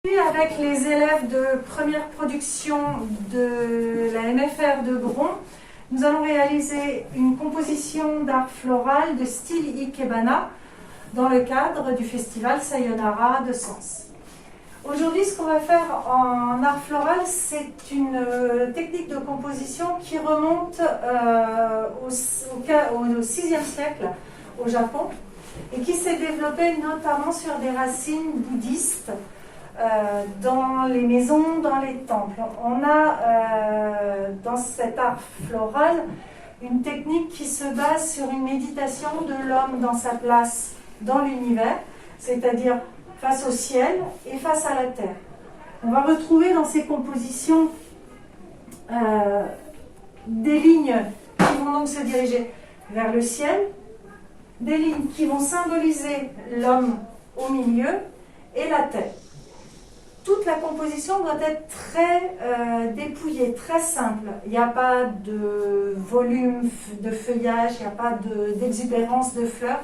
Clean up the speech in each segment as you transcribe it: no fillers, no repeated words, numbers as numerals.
Avec les élèves de première production de la MFR de Bron, nous allons réaliser une composition d'art floral de style Ikebana dans le cadre du festival Sayonara de Sens. Aujourd'hui, ce qu'on va faire en art floral, c'est une technique de composition qui remonte au 6e siècle au Japon et qui s'est développée notamment sur des racines bouddhistes dans les maisons, dans les temples. On a dans cet art floral une technique qui se base sur une méditation de l'homme dans sa place dans l'univers, c'est-à-dire face au ciel et face à la terre. On va retrouver dans ces compositions des lignes qui vont donc se diriger vers le ciel, des lignes qui vont symboliser l'homme au milieu et la terre. Toute la composition doit être très dépouillée, très simple. Il n'y a pas de volume de feuillage, il n'y a pas d'exubérance de fleurs.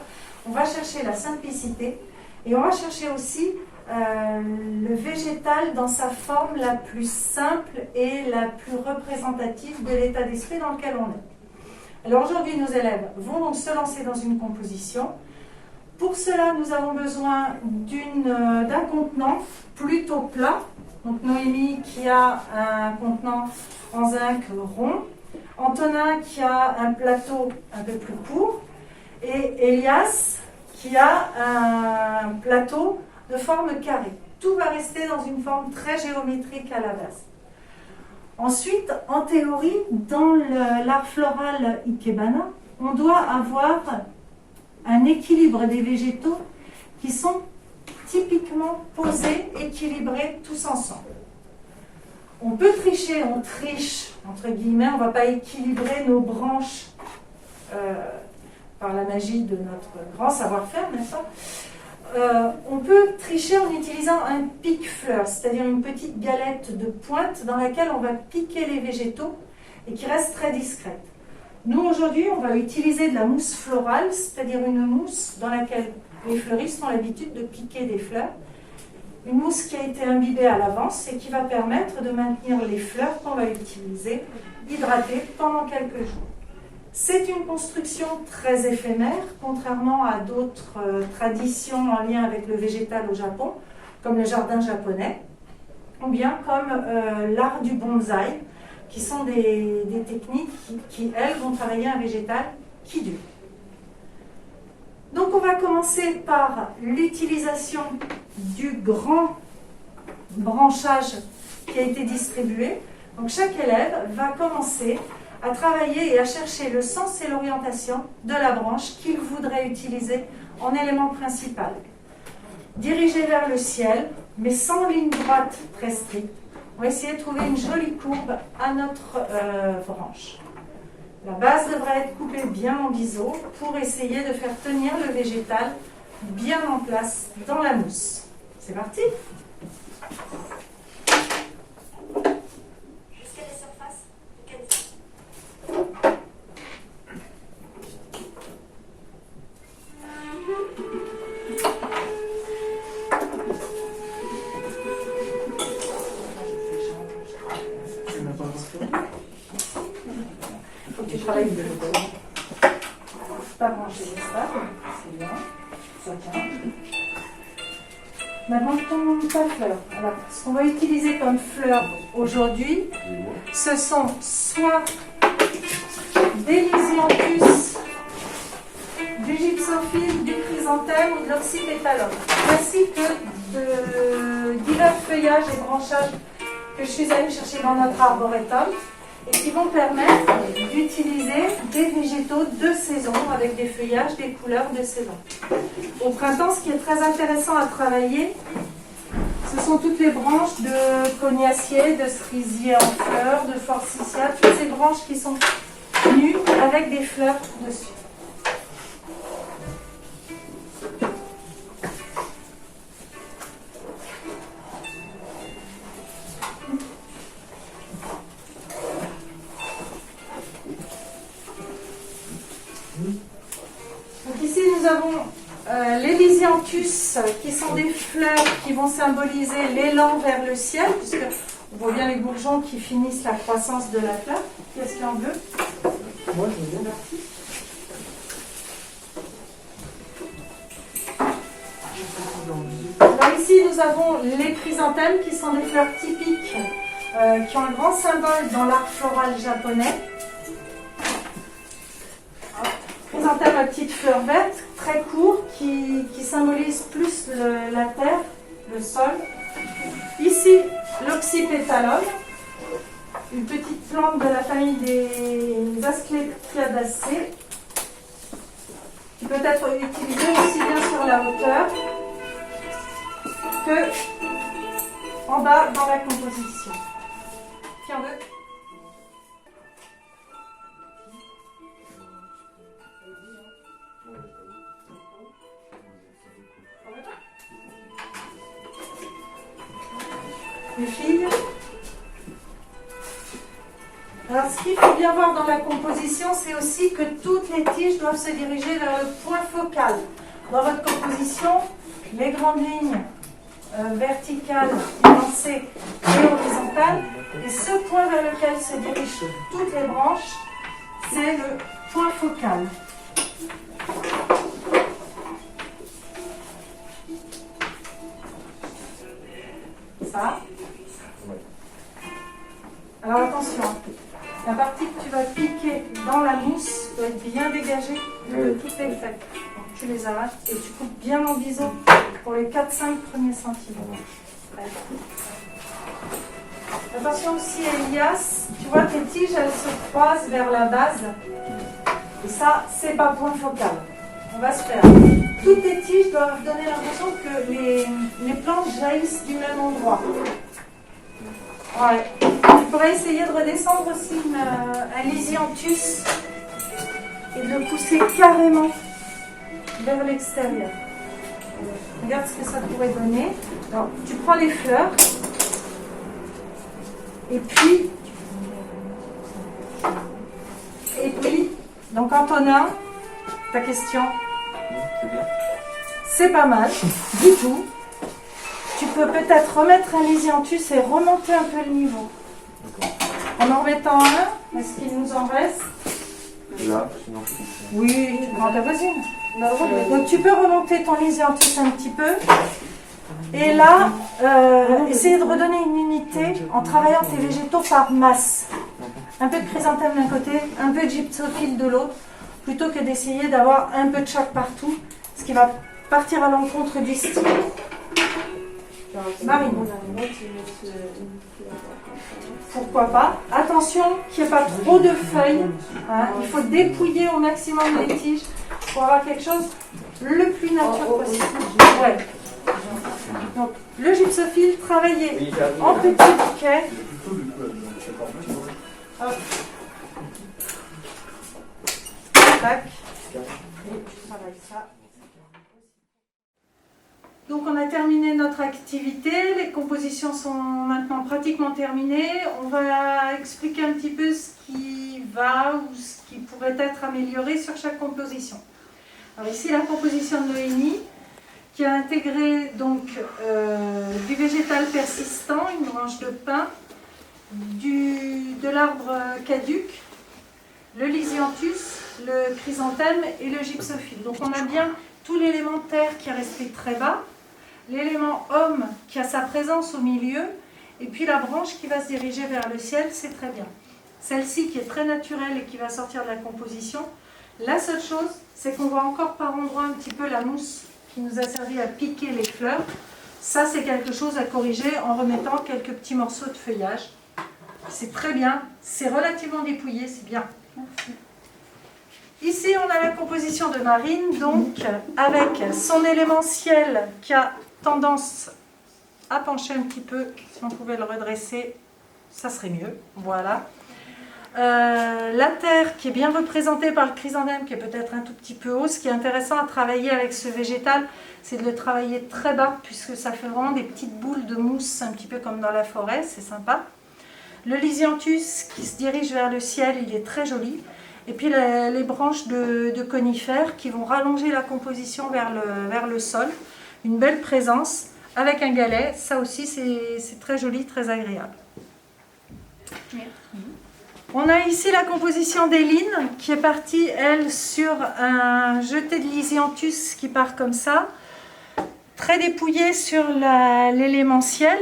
On va chercher la simplicité et on va chercher aussi le végétal dans sa forme la plus simple et la plus représentative de l'état d'esprit dans lequel on est. Alors aujourd'hui, nos élèves vont donc se lancer dans une composition. Pour cela, nous avons besoin d'un contenant plutôt plat. Donc Noémie qui a un contenant en zinc rond, Antonin qui a un plateau un peu plus court, et Elias qui a un plateau de forme carrée. Tout va rester dans une forme très géométrique à la base. Ensuite, en théorie, dans l'art floral Ikebana, on doit avoir un équilibre des végétaux qui sont typiquement posés, équilibrés tous ensemble. On peut tricher, on triche, entre guillemets, on ne va pas équilibrer nos branches par la magie de notre grand savoir-faire, n'est-ce pas ? On peut tricher en utilisant un pique-fleur, c'est-à-dire une petite galette de pointe dans laquelle on va piquer les végétaux et qui reste très discrète. Nous, aujourd'hui, on va utiliser de la mousse florale, c'est-à-dire une mousse dans laquelle les fleuristes ont l'habitude de piquer des fleurs. Une mousse qui a été imbibée à l'avance et qui va permettre de maintenir les fleurs qu'on va utiliser hydratées pendant quelques jours. C'est une construction très éphémère, contrairement à d'autres traditions en lien avec le végétal au Japon, comme le jardin japonais, ou bien comme l'art du bonsaï, qui sont des techniques qui, elles, vont travailler un végétal qui dure. Donc on va commencer par l'utilisation du grand branchage qui a été distribué. Donc chaque élève va commencer à travailler et à chercher le sens et l'orientation de la branche qu'il voudrait utiliser en élément principal. Dirigé vers le ciel, mais sans ligne droite très stricte. On va essayer de trouver une jolie courbe à notre branche. La base devrait être coupée bien en biseau pour essayer de faire tenir le végétal bien en place dans la mousse. C'est parti! Jusqu'à la surface, Faut que tu travailles de l'autre. Pas brancher les stades, c'est bien, ça tient. Maintenant, ta fleur. Alors, ce qu'on va utiliser comme fleur aujourd'hui, ce sont soit des lysianthus, du gypsophile, du chrysanthème ou de l'oxypétalum, ainsi que de divers feuillages et branchages que je suis allée chercher dans notre arboretum et qui vont permettre d'utiliser des végétaux de saison avec des feuillages, des couleurs de saison. Au printemps, ce qui est très intéressant à travailler, ce sont toutes les branches de cognacier, de cerisier en fleurs, de forsythia, toutes ces branches qui sont nues avec des fleurs dessus. Donc ici nous avons les Lisianthus, qui sont des fleurs qui vont symboliser l'élan vers le ciel, puisque on voit bien les bourgeons qui finissent la croissance de la fleur. Qu'est-ce qu'il y a en bleu? Moi, je veux bien. Alors ici, nous avons les chrysanthèmes, qui sont des fleurs typiques, qui ont un grand symbole dans l'art floral japonais. Chrysanthème à petites fleurs vertes, très court, qui symbolise plus la terre, le sol. Ici, l'oxypétalum, une petite plante de la famille des Asclepiadaceae, qui peut être utilisée aussi bien sur la hauteur que en bas dans la composition. Qui en veut? Les filles. Alors, ce qu'il faut bien voir dans la composition, c'est aussi que toutes les tiges doivent se diriger vers le point focal. Dans votre composition, les grandes lignes verticales, élancées et horizontales, et ce point vers lequel se dirigent toutes les branches, c'est le point focal. Ça. Alors attention, la partie que tu vas piquer dans la mousse doit être bien dégagée de toutes les feuilles. Donc, tu les arraches et tu coupes bien en biseau pour les 4-5 premiers centimètres. Attention aussi, Elias, tu vois tes tiges, elles se croisent vers la base. Et ça, c'est pas point focal. On va se faire. Toutes les tiges doivent donner l'impression que les plantes jaillissent du même endroit. Ouais. Tu pourrais essayer de redescendre aussi un Lisianthus et de le pousser carrément vers l'extérieur. Regarde ce que ça pourrait donner. Alors, tu prends les fleurs et puis donc Antonin, ta question? C'est pas mal, du tout. Tu peux peut-être remettre un Lisianthus et remonter un peu le niveau. En en remettant un, est-ce qu'il nous en reste? Là, sinon. Oui, tu prends ta voisine. Donc tu peux remonter ton Lisianthus un petit peu. Et là, essayer de redonner une unité en travaillant tes végétaux par masse. Un peu de chrysanthème d'un côté, un peu de gypsophile de l'autre, plutôt que d'essayer d'avoir un peu de chaque partout, ce qui va partir à l'encontre du style. Marine. Pourquoi pas? Attention qu'il n'y ait pas trop de feuilles. Hein. Il faut dépouiller au maximum les tiges pour avoir quelque chose le plus naturel possible. Ouais. Donc, le gypsophile, travaillé en petits bouquets. Hop. Tac. Et tu travailles ça. Donc on a terminé notre activité, les compositions sont maintenant pratiquement terminées. On va expliquer un petit peu ce qui va ou ce qui pourrait être amélioré sur chaque composition. Alors ici la composition de Noémie qui a intégré donc du végétal persistant, une branche de pin, de l'arbre caduc, le Lisianthus, le chrysanthème et le gypsophile. Donc on a bien tout l'élément terre qui est resté très bas, l'élément homme qui a sa présence au milieu, et puis la branche qui va se diriger vers le ciel, c'est très bien. Celle-ci qui est très naturelle et qui va sortir de la composition, la seule chose, c'est qu'on voit encore par endroit un petit peu la mousse qui nous a servi à piquer les fleurs. Ça, c'est quelque chose à corriger en remettant quelques petits morceaux de feuillage. C'est très bien, c'est relativement dépouillé, c'est bien. Merci. Ici, on a la composition de Marine, donc avec son élément ciel qui a tendance à pencher un petit peu. Si on pouvait le redresser, ça serait mieux. Voilà. La terre qui est bien représentée par le chrysanthème, qui est peut-être un tout petit peu haut. Ce qui est intéressant à travailler avec ce végétal, c'est de le travailler très bas, puisque ça fait vraiment des petites boules de mousse, un petit peu comme dans la forêt, c'est sympa. Le Lisianthus qui se dirige vers le ciel, il est très joli. et puis les branches de conifères qui vont rallonger la composition vers le sol. Une belle présence avec un galet, ça aussi c'est très joli, très agréable. On a ici la composition d'Éline qui est partie, elle, sur un jeté de Lisianthus qui part comme ça, très dépouillé sur l'élémentiel,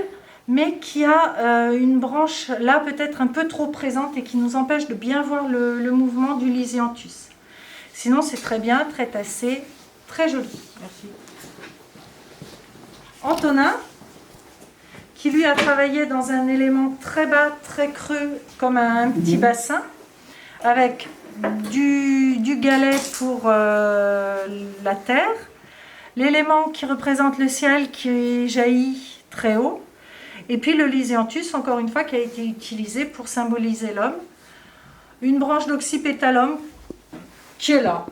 mais qui a une branche là peut-être un peu trop présente et qui nous empêche de bien voir le mouvement du Lisianthus. Sinon c'est très bien, très tassé, très joli. Merci. Antonin, qui lui a travaillé dans un élément très bas, très creux, comme un petit bassin, avec du galet pour la terre, l'élément qui représente le ciel qui jaillit très haut, et puis le Lisianthus, encore une fois, qui a été utilisé pour symboliser l'homme. Une branche d'oxypétalum qui est là.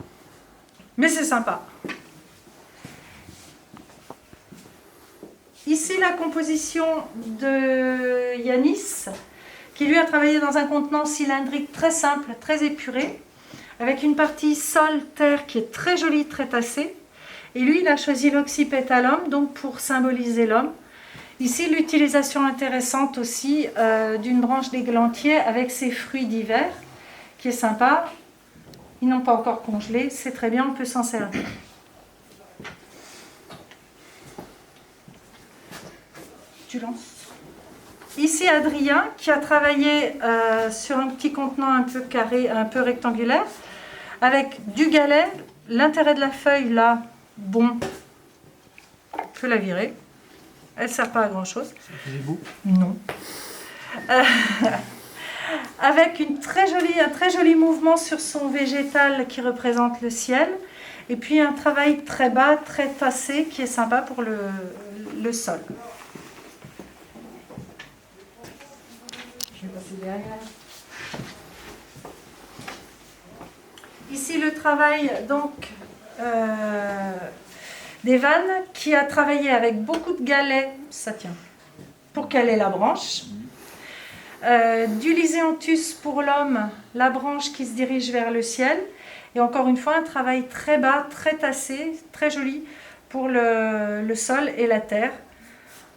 Mais c'est sympa. Ici, la composition de Yanis, qui lui a travaillé dans un contenant cylindrique très simple, très épuré, avec une partie sol-terre qui est très jolie, très tassée. Et lui, il a choisi l'oxypétalum, donc pour symboliser l'homme. Ici, l'utilisation intéressante aussi d'une branche d'églantier avec ses fruits d'hiver, qui est sympa. Ils n'ont pas encore congelé, c'est très bien, on peut s'en servir. Tu lances. Ici, Adrien, qui a travaillé sur un petit contenant un peu carré, un peu rectangulaire, avec du galet. L'intérêt de la feuille, là, bon, on peut la virer. Elle ne sert pas à grand chose. Ça faisait beau? Non. Avec un très joli mouvement sur son végétal qui représente le ciel. Et puis un travail très bas, très tassé, qui est sympa pour le sol. Je vais passer derrière. Ici le travail donc d'Evan qui a travaillé avec beaucoup de galets, ça tient, pour caler la branche. Du Lisianthus pour l'homme, la branche qui se dirige vers le ciel. Et encore une fois, un travail très bas, très tassé, très joli pour le sol et la terre.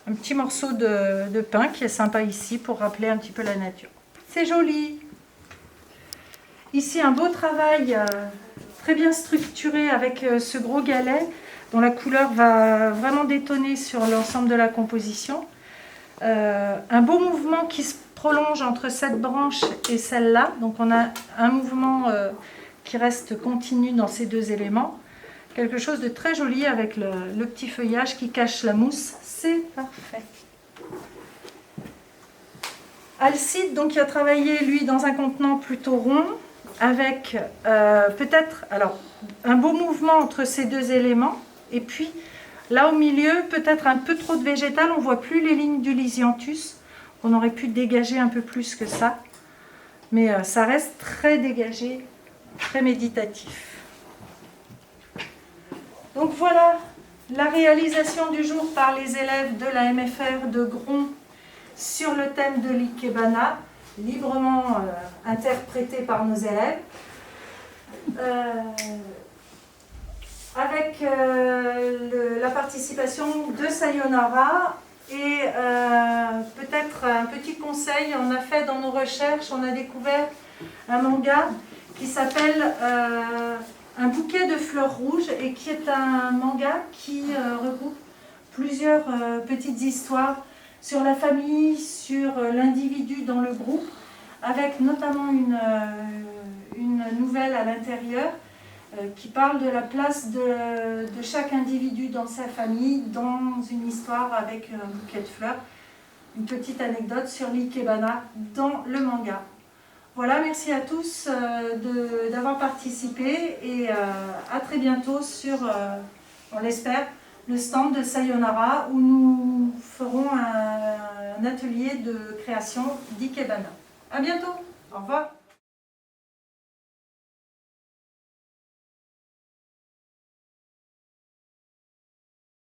Un petit morceau de pin qui est sympa ici pour rappeler un petit peu la nature. C'est joli. Ici, un beau travail très bien structuré avec ce gros galet dont la couleur va vraiment détonner sur l'ensemble de la composition. Un beau mouvement qui se prolonge entre cette branche et celle-là. Donc on a un mouvement qui reste continu dans ces deux éléments. Quelque chose de très joli avec le petit feuillage qui cache la mousse. C'est parfait. Alcide, donc, qui a travaillé, lui, dans un contenant plutôt rond, avec peut-être un beau mouvement entre ces deux éléments. Et puis, là au milieu, peut-être un peu trop de végétal. On ne voit plus les lignes du Lisianthus. On aurait pu dégager un peu plus que ça. Mais ça reste très dégagé, très méditatif. Donc voilà la réalisation du jour par les élèves de la MFR de Gron sur le thème de l'Ikebana, librement interprété par nos élèves. Avec la participation de Sayonara et peut-être un petit conseil, on a fait dans nos recherches, on a découvert un manga qui s'appelle Un bouquet de fleurs rouges et qui est un manga qui regroupe plusieurs petites histoires sur la famille, sur l'individu dans le groupe, avec notamment une nouvelle à l'intérieur qui parle de la place de chaque individu dans sa famille, dans une histoire avec un bouquet de fleurs. Une petite anecdote sur l'Ikebana dans le manga. Voilà, merci à tous d'avoir participé et à très bientôt sur, on l'espère, le stand de Sayonara où nous ferons un atelier de création d'Ikebana. À bientôt, au revoir.